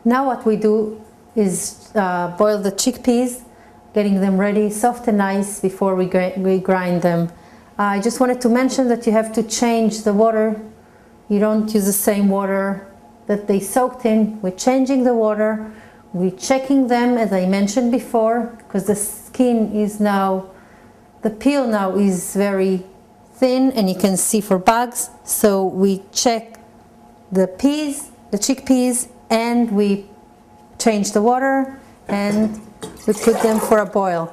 Now what we do is boil the chickpeas, getting them ready, soft and nice, before we grind them. I just wanted to mention that you have to change the water. You don't use the same water that they soaked in. We're changing the water. We're checking them, as I mentioned before, because the skin is now, the peel now is very thin and you can see for bugs. So we check the peas, the chickpeas, and we change the water and we put them for a boil.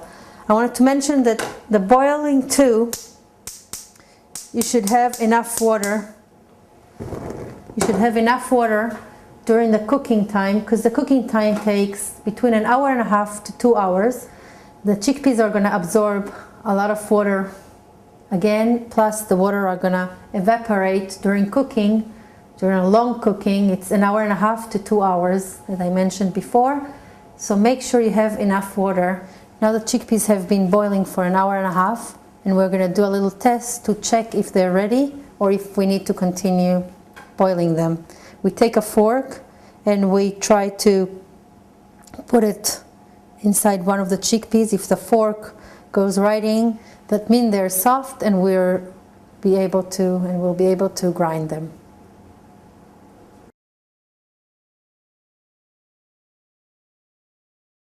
I wanted to mention that the boiling too, you should have enough water. You should have enough water during the cooking time, because the cooking time takes between 1.5 hours to 2 hours. The chickpeas are going to absorb a lot of water again, plus the water are going to evaporate during cooking. During a long cooking, it's 1.5 hours to 2 hours, as I mentioned before. So make sure you have enough water. Now the chickpeas have been boiling for 1.5 hours, and we're going to do a little test to check if they're ready or if we need to continue boiling them. We take a fork and we try to put it inside one of the chickpeas. If the fork goes right in, that means they're soft and we'll be able to grind them.